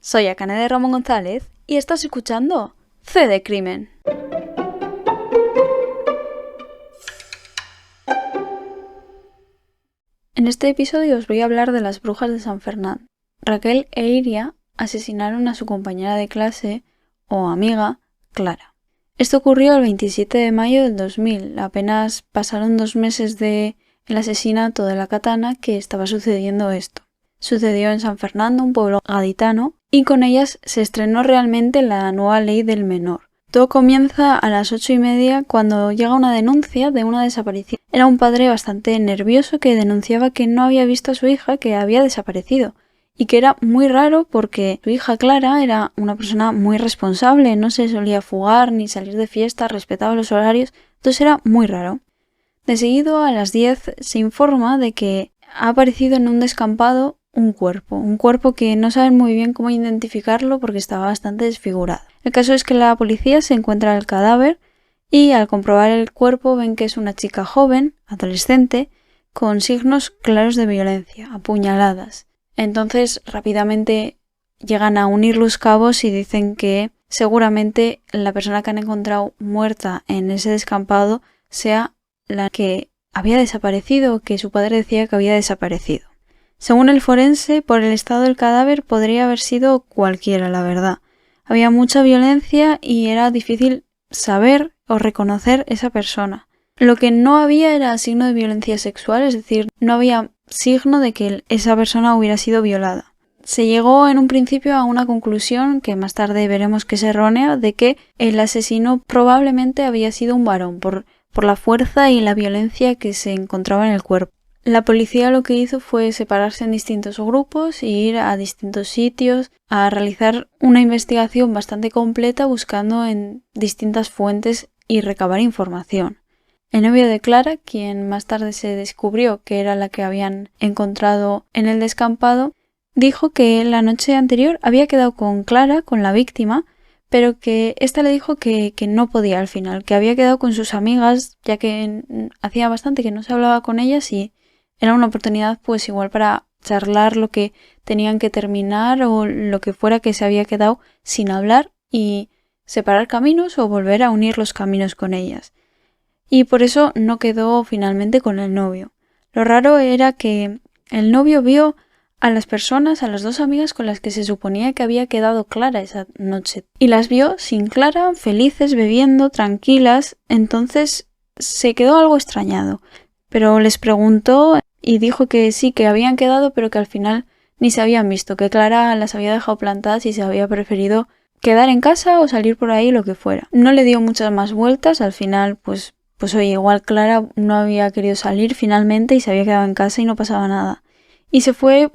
Soy Akane de Ramón González y estás escuchando C de Crimen. En este episodio os voy a hablar de las brujas de San Fernando. Raquel e Iria asesinaron a su compañera de clase o amiga, Clara. Esto ocurrió el 27 de mayo del 2000, apenas pasaron 2 meses del asesinato de la Katana que estaba sucediendo esto. Sucedió en San Fernando, un pueblo gaditano, y con ellas se estrenó realmente la nueva ley del menor. Todo comienza a las 8:30 cuando llega una denuncia de una desaparición. Era un padre bastante nervioso que denunciaba que no había visto a su hija, que había desaparecido, y que era muy raro porque su hija Clara era una persona muy responsable, no se solía fugar ni salir de fiesta, respetaba los horarios, entonces era muy raro. De seguido, a las 10 se informa de que ha aparecido en un descampado un cuerpo que no saben muy bien cómo identificarlo porque estaba bastante desfigurado. El caso es que la policía se encuentra el cadáver y al comprobar el cuerpo ven que es una chica joven, adolescente, con signos claros de violencia, apuñaladas. Entonces rápidamente llegan a unir los cabos y dicen que seguramente la persona que han encontrado muerta en ese descampado sea la que había desaparecido, que su padre decía que había desaparecido. Según el forense, por el estado del cadáver podría haber sido cualquiera, la verdad. Había mucha violencia y era difícil saber o reconocer esa persona. Lo que no había era signo de violencia sexual, es decir, no había signo de que esa persona hubiera sido violada. Se llegó en un principio a una conclusión, que más tarde veremos que es errónea, de que el asesino probablemente había sido un varón, por la fuerza y la violencia que se encontraba en el cuerpo. La policía lo que hizo fue separarse en distintos grupos e ir a distintos sitios a realizar una investigación bastante completa buscando en distintas fuentes y recabar información. El novio de Clara, quien más tarde se descubrió que era la que habían encontrado en el descampado, dijo que la noche anterior había quedado con Clara, con la víctima, pero que ésta le dijo que no podía al final, que había quedado con sus amigas, ya que hacía bastante que no se hablaba con ellas y era una oportunidad pues igual para charlar lo que tenían que terminar o lo que fuera que se había quedado sin hablar y separar caminos o volver a unir los caminos con ellas. Y por eso no quedó finalmente con el novio. Lo raro era que el novio vio a las personas, a las 2 amigas con las que se suponía que había quedado Clara esa noche. Y las vio sin Clara, felices, bebiendo, tranquilas. Entonces se quedó algo extrañado. Pero les preguntó y dijo que sí, que habían quedado, pero que al final ni se habían visto, que Clara las había dejado plantadas y se había preferido quedar en casa o salir por ahí, lo que fuera. No le dio muchas más vueltas, al final pues oye, igual Clara no había querido salir finalmente y se había quedado en casa y no pasaba nada. Y se fue,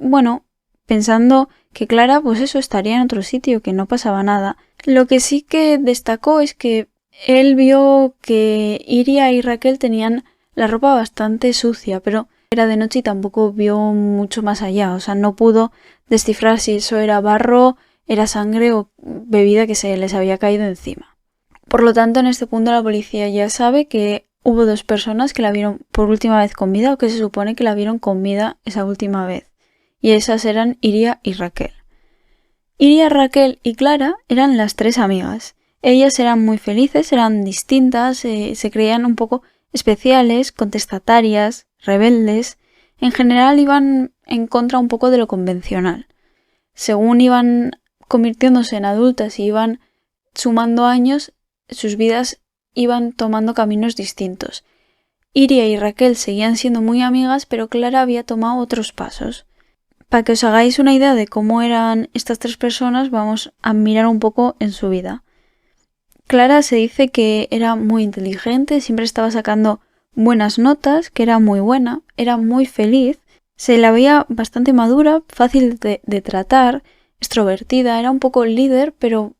pensando que Clara pues eso estaría en otro sitio, que no pasaba nada. Lo que sí que destacó es que él vio que Iria y Raquel tenían la ropa bastante sucia, pero era de noche y tampoco vio mucho más allá, o sea, no pudo descifrar si eso era barro, era sangre o bebida que se les había caído encima. Por lo tanto, en este punto la policía ya sabe que hubo 2 personas que la vieron por última vez con vida o que se supone que la vieron con vida esa última vez, y esas eran Iria y Raquel. Iria, Raquel y Clara eran las 3 amigas. Ellas eran muy felices, eran distintas, se creían un poco especiales, contestatarias, rebeldes. En general iban en contra un poco de lo convencional. Según iban convirtiéndose en adultas y iban sumando años, sus vidas iban tomando caminos distintos. Iria y Raquel seguían siendo muy amigas, pero Clara había tomado otros pasos. Para que os hagáis una idea de cómo eran estas 3 personas, vamos a mirar un poco en su vida. Clara se dice que era muy inteligente, siempre estaba sacando buenas notas, que era muy buena, era muy feliz, se la veía bastante madura, fácil de tratar, extrovertida, era un poco líder, pero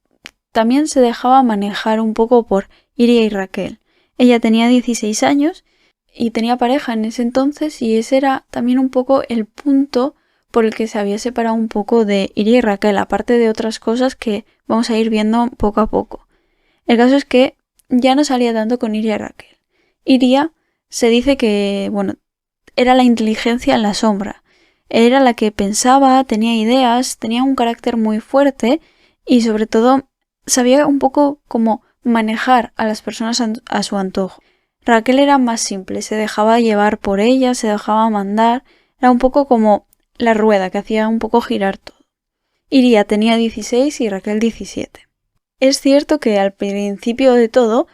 también se dejaba manejar un poco por Iria y Raquel. Ella tenía 16 años y tenía pareja en ese entonces y ese era también un poco el punto por el que se había separado un poco de Iria y Raquel, aparte de otras cosas que vamos a ir viendo poco a poco. El caso es que ya no salía tanto con Iria y Raquel. Iria se dice que, era la inteligencia en la sombra. Era la que pensaba, tenía ideas, tenía un carácter muy fuerte y sobre todo sabía un poco cómo manejar a las personas a su antojo. Raquel era más simple, se dejaba llevar por ella, se dejaba mandar, era un poco como la rueda que hacía un poco girar todo. Iria tenía 16 y Raquel 17. Es cierto que al principio de todo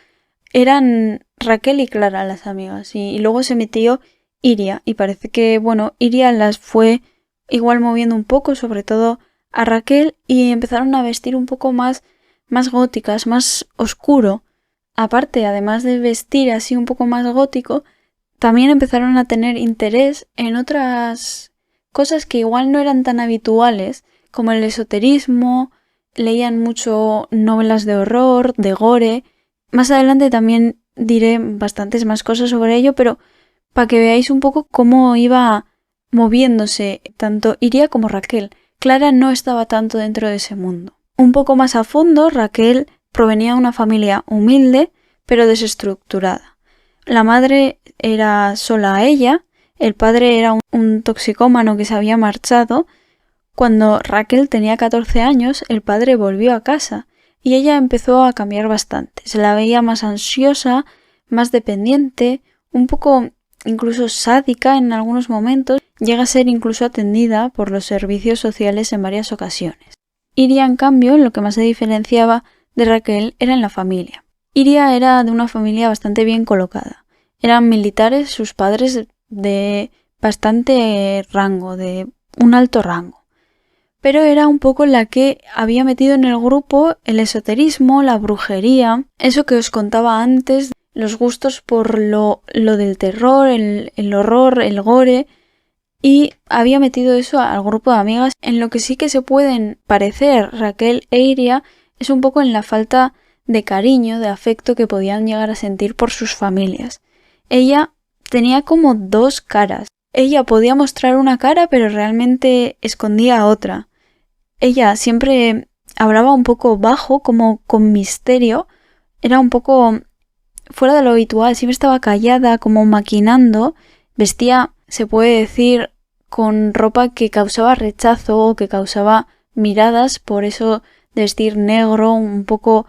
eran Raquel y Clara las amigas y luego se metió Iria y parece que, Iria las fue igual moviendo un poco, sobre todo a Raquel, y empezaron a vestir un poco más góticas, más oscuro. Aparte, además de vestir así un poco más gótico, también empezaron a tener interés en otras cosas que igual no eran tan habituales, como el esoterismo, leían mucho novelas de horror, de gore. Más adelante también diré bastantes más cosas sobre ello, pero para que veáis un poco cómo iba moviéndose tanto Iria como Raquel. Clara no estaba tanto dentro de ese mundo. Un poco más a fondo, Raquel provenía de una familia humilde, pero desestructurada. La madre era sola a ella, el padre era un toxicómano que se había marchado. Cuando Raquel tenía 14 años, el padre volvió a casa y ella empezó a cambiar bastante. Se la veía más ansiosa, más dependiente, un poco incluso sádica en algunos momentos. Llega a ser incluso atendida por los servicios sociales en varias ocasiones. Iria, en cambio, lo que más se diferenciaba de Raquel era en la familia. Iria era de una familia bastante bien colocada. Eran militares, sus padres de bastante rango, de un alto rango. Pero era un poco la que había metido en el grupo el esoterismo, la brujería, eso que os contaba antes, los gustos por lo del terror, el horror, el gore, y había metido eso al grupo de amigas. En lo que sí que se pueden parecer Raquel e Iria es un poco en la falta de cariño, de afecto que podían llegar a sentir por sus familias. Ella tenía como dos caras. Ella podía mostrar una cara, pero realmente escondía otra. Ella siempre hablaba un poco bajo, como con misterio. Era un poco fuera de lo habitual, siempre estaba callada, como maquinando. Vestía, se puede decir, con ropa que causaba rechazo o que causaba miradas, por eso de vestir negro, un poco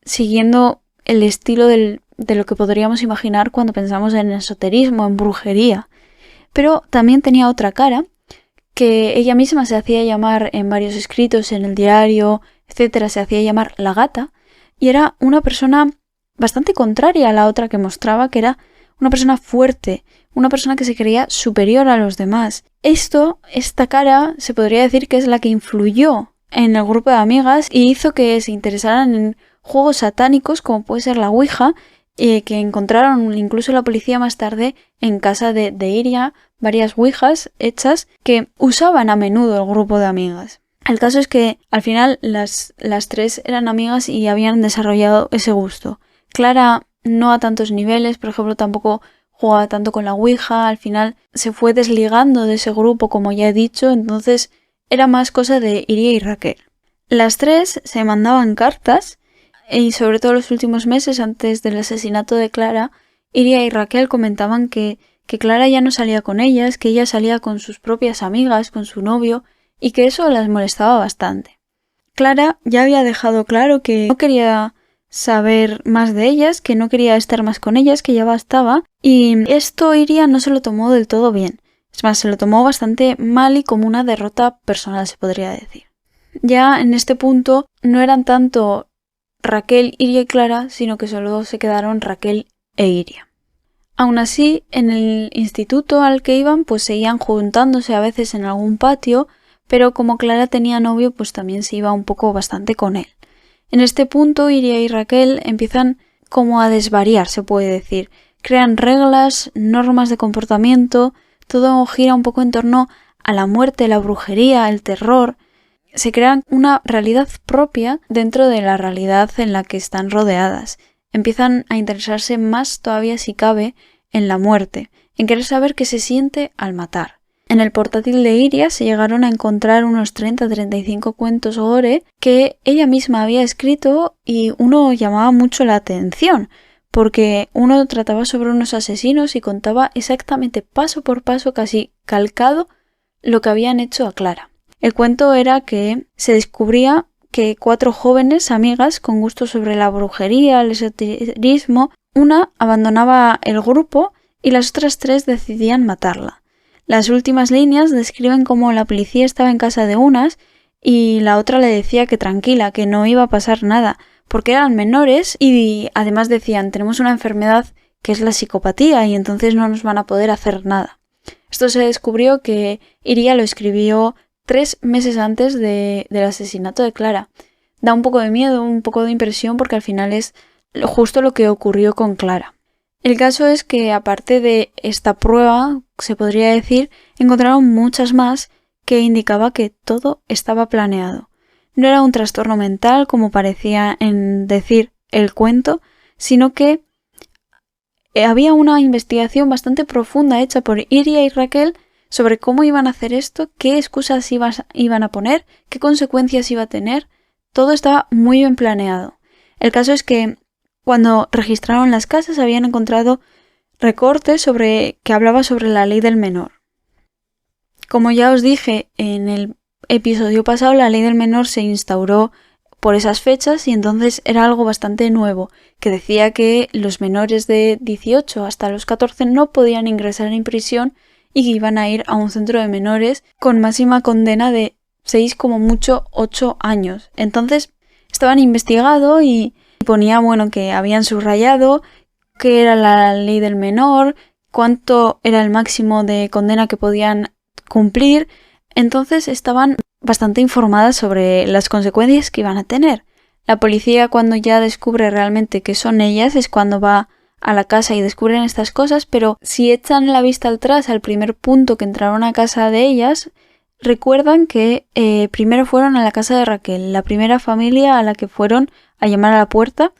siguiendo el estilo de lo que podríamos imaginar cuando pensamos en esoterismo, en brujería. Pero también tenía otra cara, que ella misma se hacía llamar en varios escritos, en el diario, etcétera, se hacía llamar la gata, y era una persona bastante contraria a la otra que mostraba, que era una persona fuerte, una persona que se creía superior a los demás. Esta cara, se podría decir que es la que influyó en el grupo de amigas y hizo que se interesaran en juegos satánicos, como puede ser la Ouija, que encontraron incluso la policía más tarde en casa de Iria, varias ouijas hechas que usaban a menudo el grupo de amigas. El caso es que al final las tres eran amigas y habían desarrollado ese gusto. Clara no a tantos niveles, por ejemplo, tampoco jugaba tanto con la ouija, al final se fue desligando de ese grupo, como ya he dicho, entonces era más cosa de Iria y Raquel. Las tres se mandaban cartas y sobre todo los últimos meses antes del asesinato de Clara, Iria y Raquel comentaban que Clara ya no salía con ellas, que ella salía con sus propias amigas, con su novio, y que eso las molestaba bastante. Clara ya había dejado claro que no quería saber más de ellas, que no quería estar más con ellas, que ya bastaba, y esto Iria no se lo tomó del todo bien. Es más, se lo tomó bastante mal y como una derrota personal, se podría decir. Ya en este punto no eran tanto Raquel, Iria y Clara, sino que solo se quedaron Raquel e Iria. Aún así, en el instituto al que iban, pues seguían juntándose a veces en algún patio, pero como Clara tenía novio, pues también se iba un poco bastante con él. En este punto, Iria y Raquel empiezan como a desvariar, se puede decir. Crean reglas, normas de comportamiento, todo gira un poco en torno a la muerte, la brujería, el terror. Se crean una realidad propia dentro de la realidad en la que están rodeadas. Empiezan a interesarse más todavía, si cabe, en la muerte, en querer saber qué se siente al matar. En el portátil de Iria se llegaron a encontrar unos 30-35 cuentos gore que ella misma había escrito y uno llamaba mucho la atención, porque uno trataba sobre unos asesinos y contaba exactamente paso por paso, casi calcado, lo que habían hecho a Clara. El cuento era que se descubría que 4 jóvenes amigas con gusto sobre la brujería, el esoterismo, una abandonaba el grupo y las otras 3 decidían matarla. Las últimas líneas describen cómo la policía estaba en casa de unas y la otra le decía que tranquila, que no iba a pasar nada, porque eran menores y además decían tenemos una enfermedad que es la psicopatía y entonces no nos van a poder hacer nada. Esto se descubrió que Iria lo escribió 3 meses antes del asesinato de Clara. Da un poco de miedo, un poco de impresión porque al final es justo lo que ocurrió con Clara. El caso es que aparte de esta prueba, se podría decir, encontraron muchas más que indicaba que todo estaba planeado. No era un trastorno mental como parecía en decir el cuento, sino que había una investigación bastante profunda hecha por Iria y Raquel sobre cómo iban a hacer esto, qué excusas iban a poner, qué consecuencias iba a tener. Todo estaba muy bien planeado. El caso es que cuando registraron las casas habían encontrado recortes que hablaba sobre la ley del menor. Como ya os dije en el episodio pasado, la ley del menor se instauró por esas fechas y entonces era algo bastante nuevo, que decía que los menores de 18 hasta los 14 no podían ingresar en prisión y que iban a ir a un centro de menores con máxima condena de 6 como mucho 8 años. Entonces estaban investigando y ponía que habían subrayado qué era la ley del menor, cuánto era el máximo de condena que podían cumplir. Entonces estaban bastante informadas sobre las consecuencias que iban a tener. La policía, cuando ya descubre realmente que son ellas, es cuando va a la casa y descubren estas cosas, pero si echan la vista atrás al primer punto que entraron a casa de ellas, recuerdan que primero fueron a la casa de Raquel, la primera familia a la que fueron a llamar a la puerta,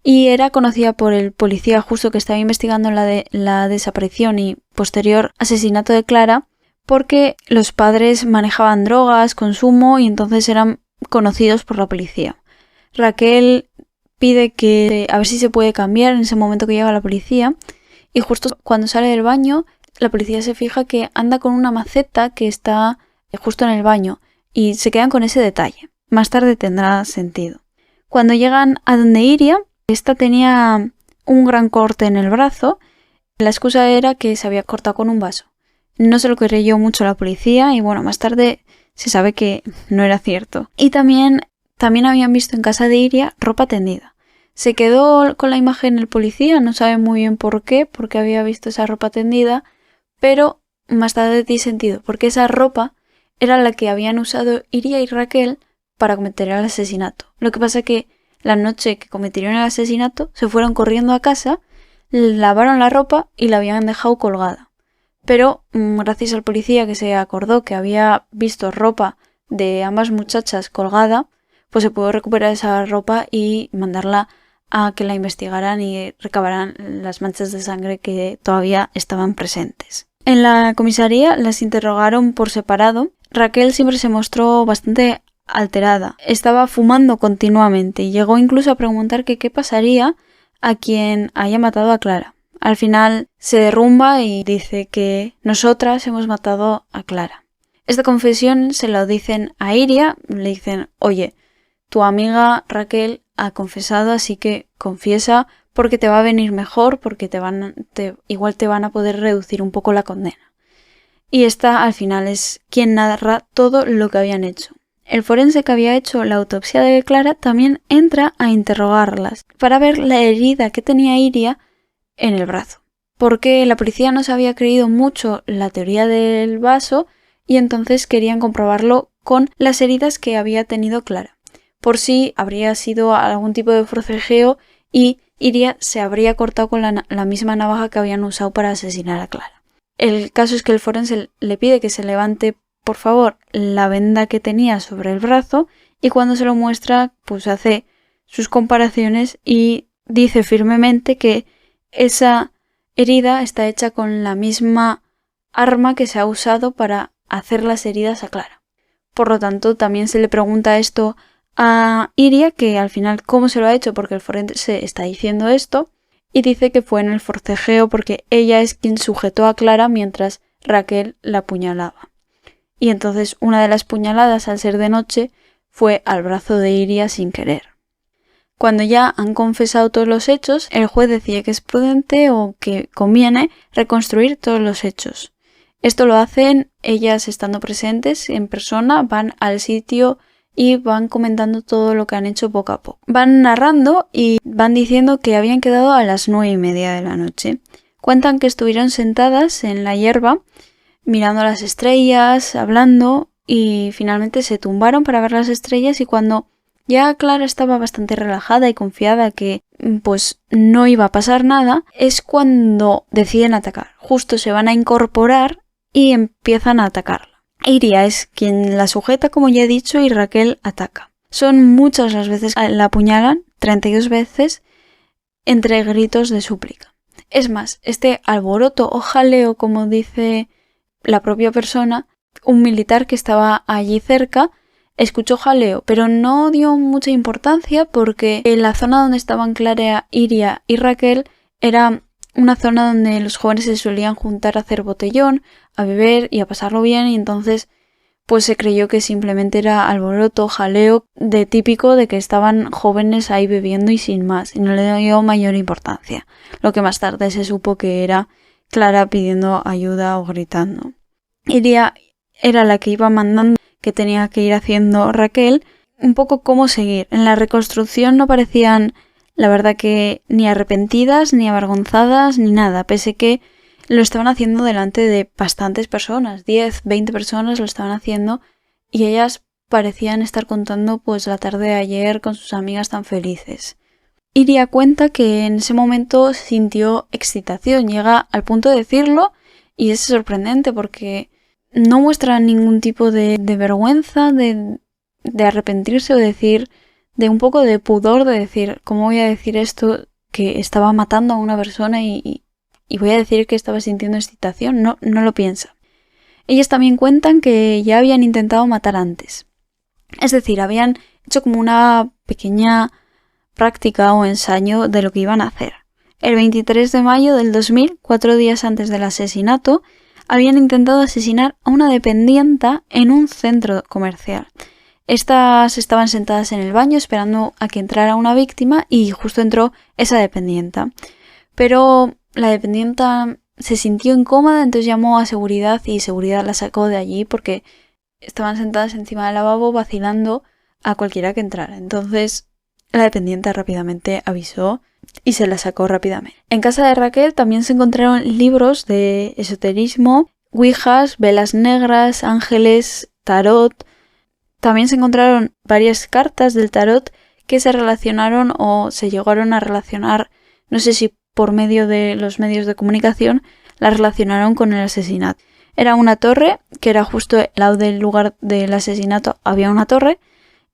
y era conocida por el policía justo que estaba investigando la desaparición y posterior asesinato de Clara, porque los padres manejaban drogas, consumo y entonces eran conocidos por la policía. Raquel pide que a ver si se puede cambiar en ese momento que llega la policía y justo cuando sale del baño la policía se fija que anda con una maceta que está justo en el baño y se quedan con ese detalle. Más tarde tendrá sentido. Cuando llegan a donde Iria, esta tenía un gran corte en el brazo. La excusa era que se había cortado con un vaso. No se lo creyó mucho la policía y más tarde se sabe que no era cierto. Y también habían visto en casa de Iria ropa tendida. Se quedó con la imagen el policía, no sabe muy bien por qué, porque había visto esa ropa tendida, pero más tarde tiene sentido, porque esa ropa era la que habían usado Iria y Raquel para cometer el asesinato. Lo que pasa que la noche que cometieron el asesinato se fueron corriendo a casa, lavaron la ropa y la habían dejado colgada. Pero gracias al policía que se acordó que había visto ropa de ambas muchachas colgada, pues se pudo recuperar esa ropa y mandarla a que la investigaran y recabaran las manchas de sangre que todavía estaban presentes. En la comisaría las interrogaron por separado. Raquel siempre se mostró bastante alterada. Estaba fumando continuamente y llegó incluso a preguntar que qué pasaría a quien haya matado a Clara. Al final se derrumba y dice que nosotras hemos matado a Clara. Esta confesión se la dicen a Iria, le dicen, oye, tu amiga Raquel ha confesado, así que confiesa porque te va a venir mejor, porque igual te van a poder reducir un poco la condena. Y esta al final es quien narra todo lo que habían hecho. El forense que había hecho la autopsia de Clara también entra a interrogarlas para ver la herida que tenía Iria en el brazo, porque la policía no se había creído mucho la teoría del vaso y entonces querían comprobarlo con las heridas que había tenido Clara, por si habría sido algún tipo de forcejeo y Iria se habría cortado con la misma navaja que habían usado para asesinar a Clara. El caso es que el forense le pide que se levante, por favor, la venda que tenía sobre el brazo y cuando se lo muestra, pues hace sus comparaciones y dice firmemente que esa herida está hecha con la misma arma que se ha usado para hacer las heridas a Clara. Por lo tanto, también se le pregunta esto a Iria, que al final cómo se lo ha hecho, porque el forense está diciendo esto, y dice que fue en el forcejeo porque ella es quien sujetó a Clara mientras Raquel la apuñalaba. y entonces una de las puñaladas, al ser de noche, fue al brazo de Iria sin querer. Cuando ya han confesado todos los hechos, el juez decide que es prudente o que conviene reconstruir todos los hechos. Esto lo hacen ellas estando presentes en persona, van al sitio y van comentando todo lo que han hecho poco a poco. Van narrando y van diciendo que habían quedado a las 9:30 de la noche. Cuentan que estuvieron sentadas en la hierba, mirando las estrellas, hablando, y finalmente se tumbaron para ver las estrellas, y cuando ya Clara estaba bastante relajada y confiada que pues no iba a pasar nada, es cuando deciden atacar. Justo se van a incorporar y empiezan a atacarla. Iria es quien la sujeta, como ya he dicho, y Raquel ataca. Son muchas las veces que la apuñalan, 32 veces, entre gritos de súplica. Es más, este alboroto o jaleo, como dice la propia persona, un militar que estaba allí cerca, escuchó jaleo, pero no dio mucha importancia porque en la zona donde estaban Clara, Iria y Raquel era una zona donde los jóvenes se solían juntar a hacer botellón, a beber y a pasarlo bien, y entonces pues se creyó que simplemente era alboroto, jaleo de típico de que estaban jóvenes ahí bebiendo y sin más, y no le dio mayor importancia. Lo que más tarde se supo que era Clara pidiendo ayuda o gritando. Iria era la que iba mandando que tenía que ir haciendo Raquel, un poco cómo seguir. En la reconstrucción no parecían, la verdad, que ni arrepentidas, ni avergonzadas, ni nada, pese que lo estaban haciendo delante de bastantes personas, 10, 20 personas lo estaban haciendo, y ellas parecían estar contando pues la tarde de ayer con sus amigas tan felices. Iria cuenta que en ese momento sintió excitación, llega al punto de decirlo, y es sorprendente porque no muestra ningún tipo de vergüenza, de arrepentirse o decir, de un poco de pudor de decir, ¿cómo voy a decir esto? Que estaba matando a una persona y voy a decir que estaba sintiendo excitación. No lo piensa. Ellas también cuentan que ya habían intentado matar antes. Es decir, habían hecho como una pequeña práctica o ensayo de lo que iban a hacer. El 23 de mayo del 2000, 4 días antes del asesinato, habían intentado asesinar a una dependienta en un centro comercial. Estas estaban sentadas en el baño esperando a que entrara una víctima y justo entró esa dependienta. Pero la dependienta se sintió incómoda, entonces llamó a seguridad y seguridad la sacó de allí porque estaban sentadas encima del lavabo vacilando a cualquiera que entrara. Entonces la dependiente rápidamente avisó y se la sacó rápidamente. En casa de Raquel también se encontraron libros de esoterismo, ouijas, velas negras, ángeles, tarot. También se encontraron varias cartas del tarot que se relacionaron o se llegaron a relacionar, no sé si por medio de los medios de comunicación, la relacionaron con el asesinato. Era una torre, que era justo al lado del lugar del asesinato, había una torre,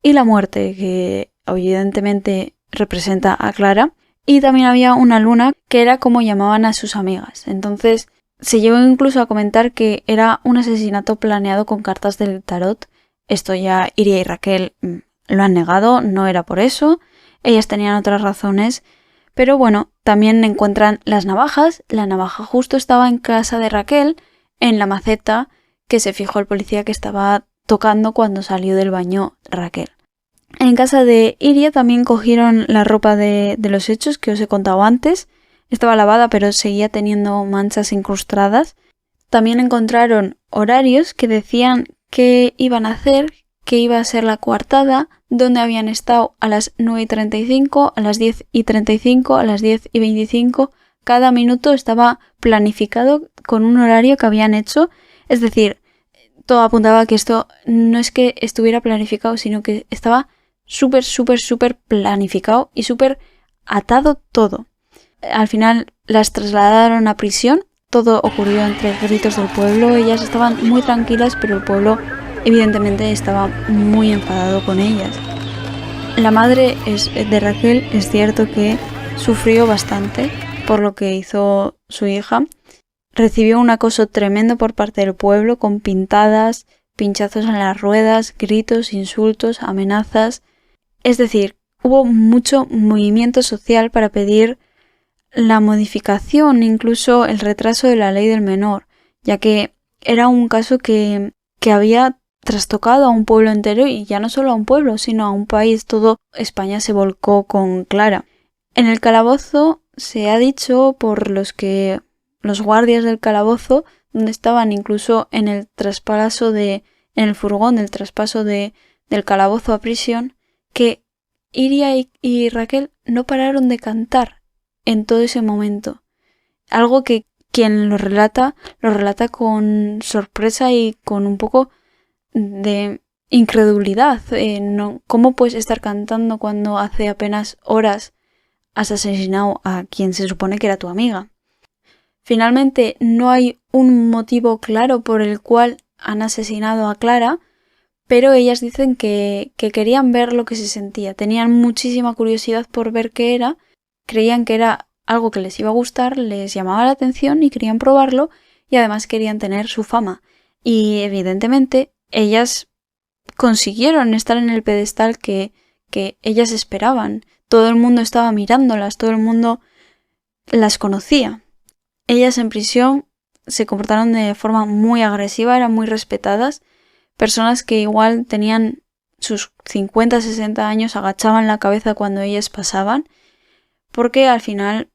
y la muerte, que evidentemente representa a Clara, y también había una luna, que era como llamaban a sus amigas. Entonces se llegó incluso a comentar que era un asesinato planeado con cartas del tarot. Esto ya Iria y Raquel lo han negado, no era por eso, ellas tenían otras razones, pero bueno, también encuentran las navajas. La navaja justo estaba en casa de Raquel, en la maceta que se fijó el policía que estaba tocando cuando salió del baño Raquel. En casa de Iria también cogieron la ropa de los hechos que os he contado antes. Estaba lavada pero seguía teniendo manchas incrustadas. También encontraron horarios que decían qué iban a hacer, qué iba a ser la coartada, dónde habían estado a las 9:35, a las 10:35, a las 10:25. Cada minuto estaba planificado con un horario que habían hecho. Es decir, todo apuntaba a que esto no es que estuviera planificado, sino que estaba súper planificado y súper atado todo. Al final las trasladaron a prisión. Todo ocurrió entre gritos del pueblo. Ellas estaban muy tranquilas, pero el pueblo evidentemente estaba muy enfadado con ellas. La madre de Raquel es cierto que sufrió bastante por lo que hizo su hija. Recibió un acoso tremendo por parte del pueblo, con pintadas, pinchazos en las ruedas, gritos, insultos, amenazas. Es decir, hubo mucho movimiento social para pedir la modificación, incluso el retraso de la ley del menor, ya que era un caso que que había trastocado a un pueblo entero, y ya no solo a un pueblo, sino a un país. Todo España se volcó con Clara. En el calabozo se ha dicho por los guardias del calabozo, donde estaban incluso en el en el furgón del traspaso del calabozo a prisión, que Iria y Raquel no pararon de cantar en todo ese momento. Algo que quien lo relata con sorpresa y con un poco de incredulidad. ¿Cómo puedes estar cantando cuando hace apenas horas has asesinado a quien se supone que era tu amiga? Finalmente, no hay un motivo claro por el cual han asesinado a Clara, pero ellas dicen que querían ver lo que se sentía. Tenían muchísima curiosidad por ver qué era, creían que era algo que les iba a gustar, les llamaba la atención y querían probarlo, y además querían tener su fama. Y evidentemente ellas consiguieron estar en el pedestal que ellas esperaban. Todo el mundo estaba mirándolas, todo el mundo las conocía. Ellas en prisión se comportaron de forma muy agresiva, eran muy respetadas. Personas que igual tenían sus 50, 60 años agachaban la cabeza cuando ellas pasaban, porque al final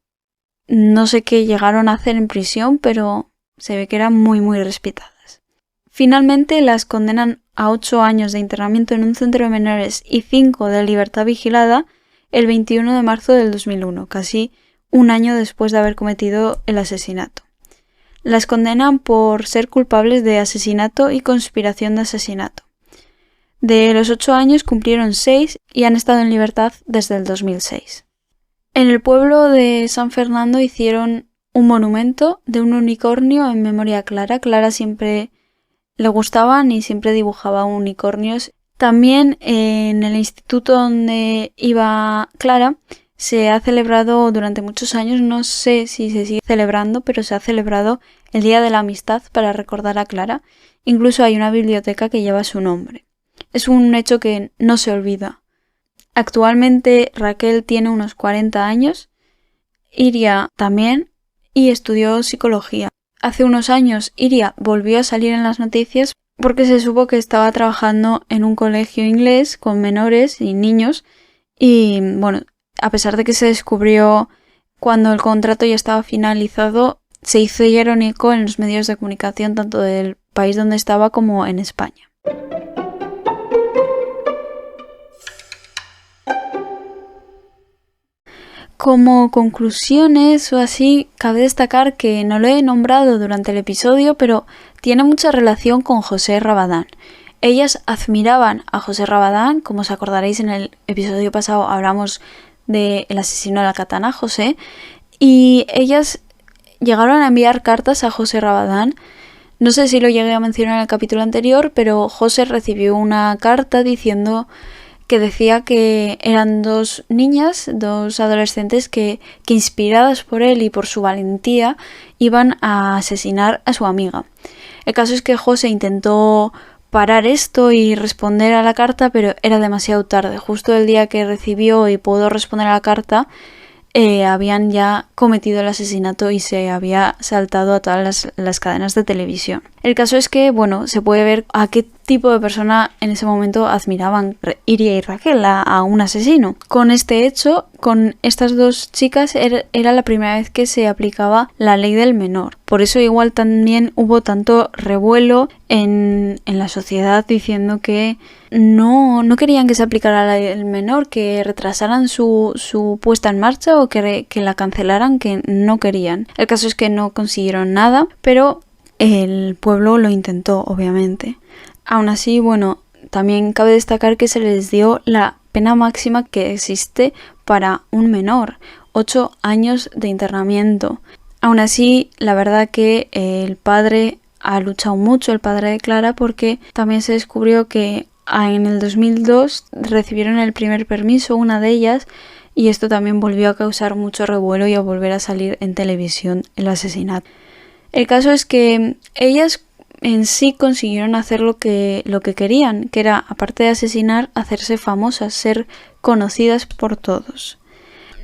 no sé qué llegaron a hacer en prisión, pero se ve que eran muy, muy respetadas. Finalmente las condenan a 8 años de internamiento en un centro de menores y 5 de libertad vigilada el 21 de marzo del 2001, casi un año después de haber cometido el asesinato. Las condenan por ser culpables de asesinato y conspiración de asesinato. De los 8 años cumplieron 6 y han estado en libertad desde el 2006. En el pueblo de San Fernando hicieron un monumento de un unicornio en memoria a Clara. Clara siempre le gustaban y siempre dibujaba unicornios. También en el instituto donde iba Clara se ha celebrado durante muchos años, no sé si se sigue celebrando, pero se ha celebrado el Día de la Amistad para recordar a Clara. Incluso hay una biblioteca que lleva su nombre. Es un hecho que no se olvida. Actualmente Raquel tiene unos 40 años, Iria también, y estudió psicología. Hace unos años Iria volvió a salir en las noticias porque se supo que estaba trabajando en un colegio inglés con menores y niños, y bueno, a pesar de que se descubrió cuando el contrato ya estaba finalizado, se hizo irónico en los medios de comunicación tanto del país donde estaba como en España. Como conclusiones o así, cabe destacar que no lo he nombrado durante el episodio, pero tiene mucha relación con José Rabadán. Ellas admiraban a José Rabadán, como os acordaréis en el episodio pasado hablamos del asesino de la katana, José, y ellas llegaron a enviar cartas a José Rabadán. No sé si lo llegué a mencionar en el capítulo anterior, pero José recibió una carta diciendo que decía que eran 2 niñas, 2 adolescentes que inspiradas por él y por su valentía iban a asesinar a su amiga. El caso es que José intentó parar esto y responder a la carta, pero era demasiado tarde. Justo el día que recibió y pudo responder a la carta, habían ya cometido el asesinato y se había saltado a todas las cadenas de televisión. El caso es que, bueno, se puede ver a qué tipo de persona en ese momento admiraban Iria y Raquel, a un asesino. Con este hecho, con estas 2 chicas, era la primera vez que se aplicaba la ley del menor. Por eso igual también hubo tanto revuelo en la sociedad diciendo que no querían que se aplicara la ley del menor, que retrasaran su puesta en marcha o que la cancelaran, que no querían. El caso es que no consiguieron nada, pero el pueblo lo intentó, obviamente. Aún así, bueno, también cabe destacar que se les dio la pena máxima que existe para un menor, 8 años de internamiento. Aún así, la verdad que el padre ha luchado mucho, el padre de Clara, porque también se descubrió que en el 2002 recibieron el primer permiso, una de ellas, y esto también volvió a causar mucho revuelo y a volver a salir en televisión el asesinato. El caso es que ellas en sí consiguieron hacer lo que querían, que era, aparte de asesinar, hacerse famosas, ser conocidas por todos.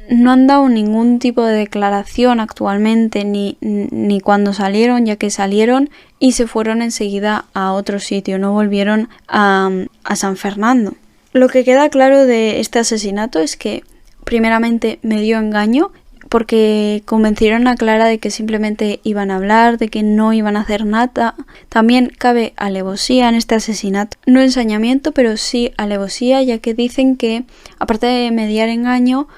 no han dado ningún tipo de declaración actualmente ni cuando salieron, ya que salieron y se fueron enseguida a otro sitio, no volvieron a San Fernando. Lo que queda claro de este asesinato es que primeramente medio engaño, porque convencieron a Clara de que simplemente iban a hablar, de que no iban a hacer nada. También cabe alevosía en este asesinato. No ensañamiento, pero sí alevosía, ya que dicen que, aparte de mediar engaño,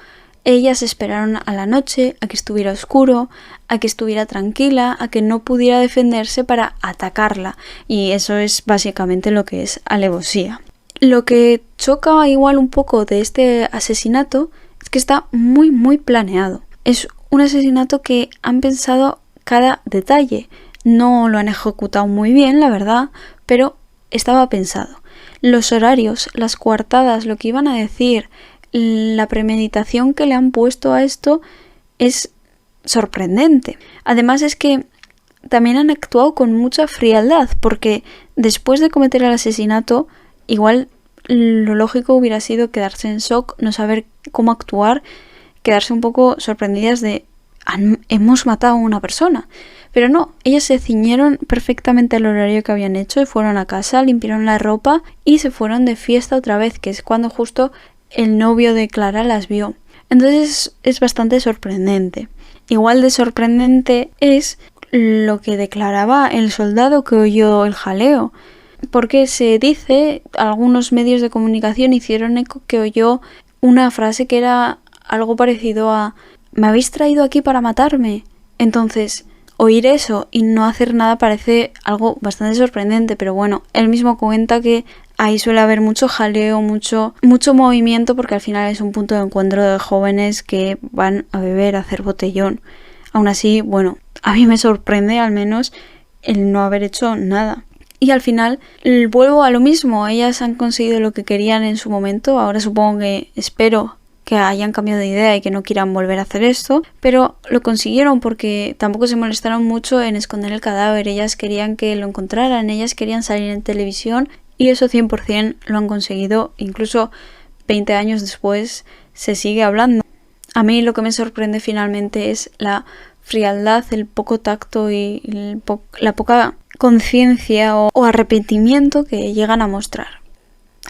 ellas esperaron a la noche, a que estuviera oscuro, a que estuviera tranquila, a que no pudiera defenderse para atacarla. Y eso es básicamente lo que es alevosía. Lo que choca igual un poco de este asesinato es que está muy muy planeado. Es un asesinato que han pensado cada detalle. No lo han ejecutado muy bien, la verdad, pero estaba pensado. Los horarios, las coartadas, lo que iban a decir, la premeditación que le han puesto a esto es sorprendente. Además es que también han actuado con mucha frialdad, porque después de cometer el asesinato, igual lo lógico hubiera sido quedarse en shock, no saber cómo actuar, quedarse un poco sorprendidas de hemos matado a una persona. Pero no, ellas se ciñeron perfectamente al horario que habían hecho y fueron a casa, limpiaron la ropa y se fueron de fiesta otra vez, que es cuando justo el novio de Clara las vio. Entonces es bastante sorprendente. Igual de sorprendente es lo que declaraba el soldado que oyó el jaleo, porque se dice, algunos medios de comunicación hicieron eco que oyó una frase que era algo parecido a ¿me habéis traído aquí para matarme? Entonces, oír eso y no hacer nada parece algo bastante sorprendente, pero bueno, él mismo cuenta que ahí suele haber mucho jaleo, mucho movimiento, porque al final es un punto de encuentro de jóvenes que van a beber, a hacer botellón. Aún así, bueno, a mí me sorprende al menos el no haber hecho nada. Y al final vuelvo a lo mismo, ellas han conseguido lo que querían en su momento, ahora supongo que espero que hayan cambiado de idea y que no quieran volver a hacer esto, pero lo consiguieron porque tampoco se molestaron mucho en esconder el cadáver, ellas querían que lo encontraran, ellas querían salir en televisión y eso 100% lo han conseguido, incluso 20 años después se sigue hablando. A mí lo que me sorprende finalmente es la frialdad, el poco tacto y la poca conciencia o arrepentimiento que llegan a mostrar.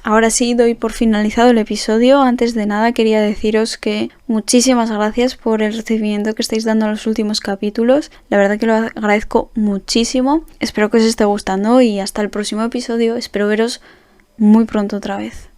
Ahora sí, doy por finalizado el episodio. Antes de nada quería deciros que muchísimas gracias por el recibimiento que estáis dando a los últimos capítulos. La verdad que lo agradezco muchísimo. Espero que os esté gustando y hasta el próximo episodio. Espero veros muy pronto otra vez.